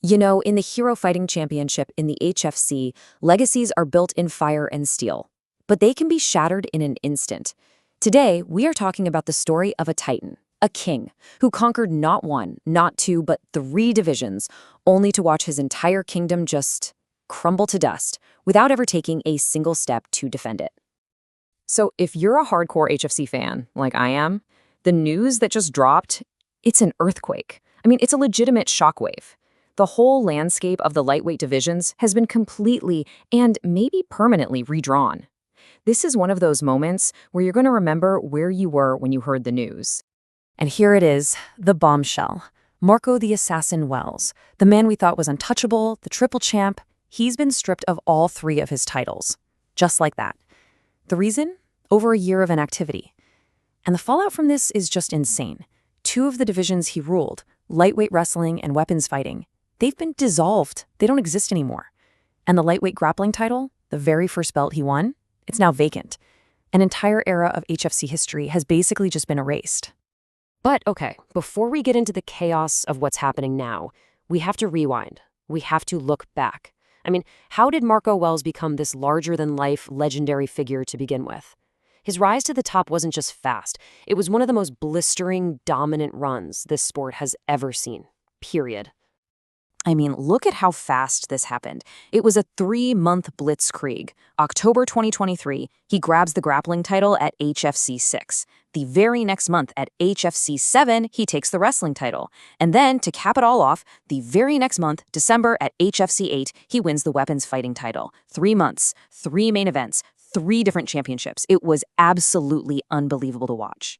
You know, in the Hero Fighting Championship in the HFC, legacies are built in fire and steel, but they can be shattered in an instant. Today, we are talking about the story of a titan, a king, who conquered not one, not two, but three divisions, only to watch his entire kingdom just crumble to dust without ever taking a single step to defend it. So if you're a hardcore HFC fan, like I am, the news that just dropped, it's an earthquake. I mean, it's a legitimate shockwave. The whole landscape of the lightweight divisions has been completely and maybe permanently redrawn. This is one of those moments where you're going to remember where you were when you heard the news. And here it is, the bombshell. Marko the Assassin Wells, the man we thought was untouchable, the triple champ, he's been stripped of all three of his titles. Just like that. The reason? Over a year of inactivity. And the fallout from this is just insane. Two of the divisions he ruled, lightweight wrestling and weapons fighting, they've been dissolved. They don't exist anymore. And the lightweight grappling title, the very first belt he won, it's now vacant. An entire era of HFC history has basically just been erased. But okay, before we get into the chaos of what's happening now, we have to rewind. We have to look back. I mean, how did Marko Wells become this larger-than-life, legendary figure to begin with? His rise to the top wasn't just fast. It was one of the most blistering, dominant runs this sport has ever seen. Period. I mean, look at how fast this happened. It was a 3-month blitzkrieg. October 2023, he grabs the grappling title at HFC 6. The very next month at HFC 7, he takes the wrestling title. And then, to cap it all off, the very next month, December at HFC 8, he wins the weapons fighting title. 3 months, 3 main events, 3 different championships. It was absolutely unbelievable to watch.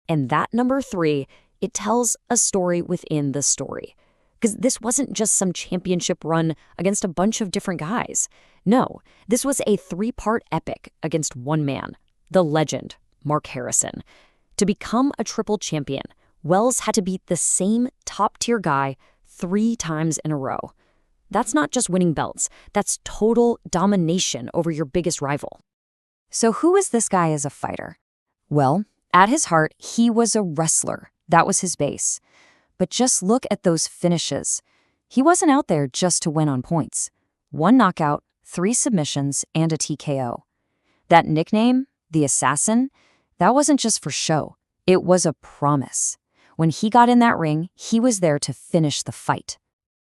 And that number 3, it tells a story within the story. Because this wasn't just some championship run against a bunch of different guys. No, this was a 3-part epic against one man, the legend, Mark Harrison. To become a triple champion, Wells had to beat the same top-tier guy 3 times in a row. That's not just winning belts, that's total domination over your biggest rival. So who is this guy as a fighter? Well, at his heart, he was a wrestler. That was his base. But just look at those finishes. He wasn't out there just to win on points. 1 knockout, 3 submissions, and a TKO. That nickname, the Assassin, that wasn't just for show. It was a promise. When he got in that ring, he was there to finish the fight.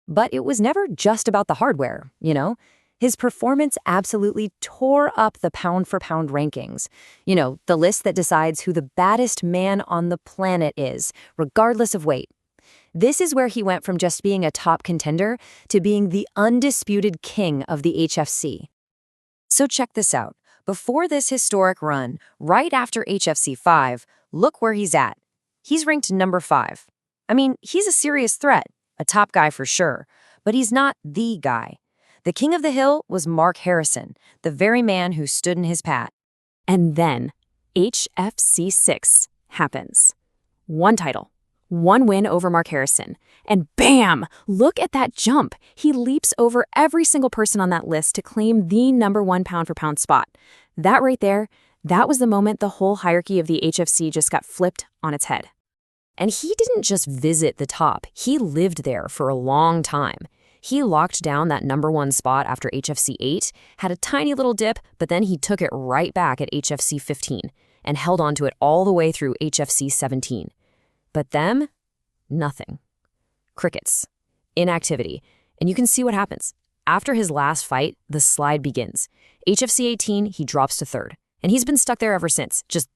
But it was never just about the hardware, you know? His performance absolutely tore up the pound-for-pound rankings. You know, the list that decides who the baddest man on the planet is, regardless of weight. This is where he went from just being a top contender to being the undisputed king of the HFC. So check this out. Before this historic run, right after HFC 5, look where he's at. He's ranked number 5. I mean, he's a serious threat, a top guy for sure, but he's not the guy. The king of the hill was Mark Harrison, the very man who stood in his path. And then HFC 6 happens. 1 title. 1 win over Mark Harrison. And bam! Look at that jump. He leaps over every single person on that list to claim the number 1 pound-for-pound spot. That right there, that was the moment the whole hierarchy of the HFC just got flipped on its head. And he didn't just visit the top. He lived there for a long time. He locked down that number 1 spot after HFC 8, had a tiny little dip, but then he took it right back at HFC 15 and held on to it all the way through HFC 17. But them, nothing. Crickets. Inactivity. And you can see what happens. After his last fight, the slide begins. HFC 18, he drops to 3rd. And he's been stuck there ever since, just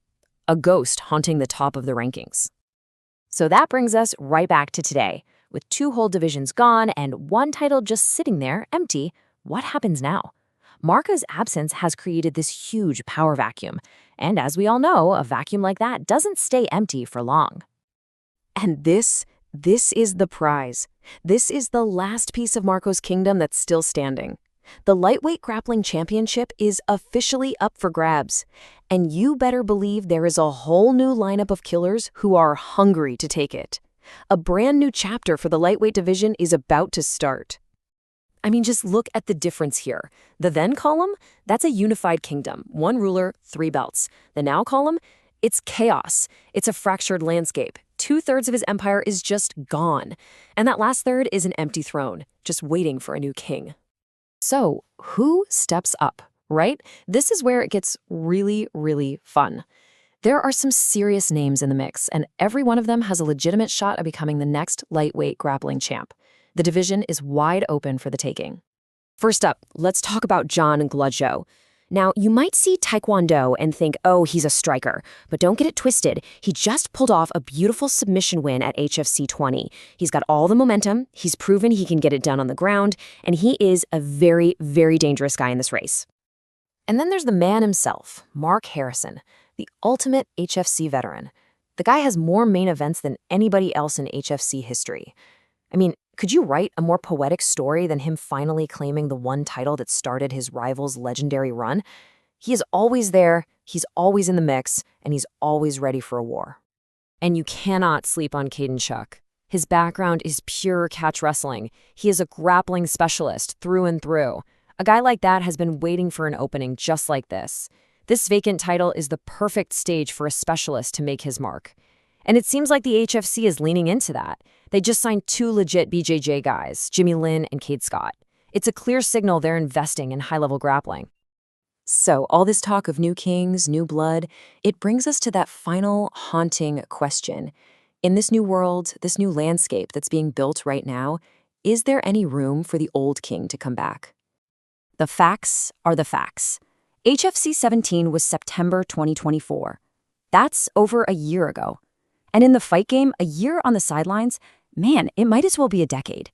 a ghost haunting the top of the rankings. So that brings us right back to today. With 2 whole divisions gone and 1 title just sitting there, empty, what happens now? Marko's absence has created this huge power vacuum. And as we all know, a vacuum like that doesn't stay empty for long. And this is the prize. This is the last piece of Marko's kingdom that's still standing. The lightweight grappling championship is officially up for grabs. And you better believe there is a whole new lineup of killers who are hungry to take it. A brand new chapter for the lightweight division is about to start. I mean, just look at the difference here. The then column, that's a unified kingdom. 1 ruler, 3 belts. The now column, it's chaos. It's a fractured landscape. 2/3 of his empire is just gone. And that last third is an empty throne, just waiting for a new king. So, who steps up, right? This is where it gets really, really fun. There are some serious names in the mix, and every one of them has a legitimate shot at becoming the next lightweight grappling champ. The division is wide open for the taking. First up, let's talk about John Gludjo. Now, you might see Taekwondo and think, oh, he's a striker. But don't get it twisted. He just pulled off a beautiful submission win at HFC 20. He's got all the momentum, he's proven he can get it done on the ground, and he is a very, very dangerous guy in this race. And then there's the man himself, Mark Harrison, the ultimate HFC veteran. The guy has more main events than anybody else in HFC history. I mean, could you write a more poetic story than him finally claiming the one title that started his rival's legendary run? He is always there, he's always in the mix, and he's always ready for a war. And you cannot sleep on Caden Shuck. His background is pure catch wrestling. He is a grappling specialist through and through. A guy like that has been waiting for an opening just like this. This vacant title is the perfect stage for a specialist to make his mark. And it seems like the HFC is leaning into that. They just signed 2 legit BJJ guys, Jimmy Lynn and Cade Scott. It's a clear signal they're investing in high-level grappling. So all this talk of new kings, new blood, it brings us to that final haunting question. In this new world, this new landscape that's being built right now, is there any room for the old king to come back? The facts are the facts. HFC 17 was September 2024. That's over a year ago. And in the fight game, a year on the sidelines, man, it might as well be a decade.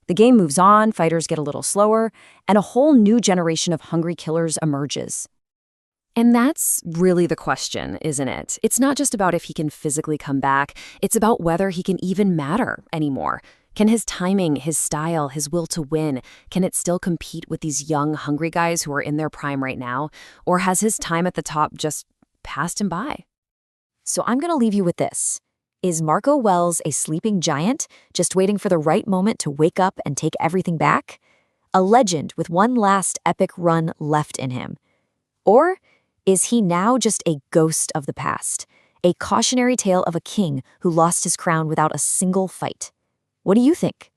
The game moves on, fighters get a little slower, and a whole new generation of hungry killers emerges. And that's really the question, isn't it? It's not just about if he can physically come back, it's about whether he can even matter anymore. Can his timing, his style, his will to win, can it still compete with these young, hungry guys who are in their prime right now? Or has his time at the top just passed him by? So I'm going to leave you with this. Is Marko Wells a sleeping giant, just waiting for the right moment to wake up and take everything back? A legend with one last epic run left in him? Or is he now just a ghost of the past, a cautionary tale of a king who lost his crown without a single fight? What do you think?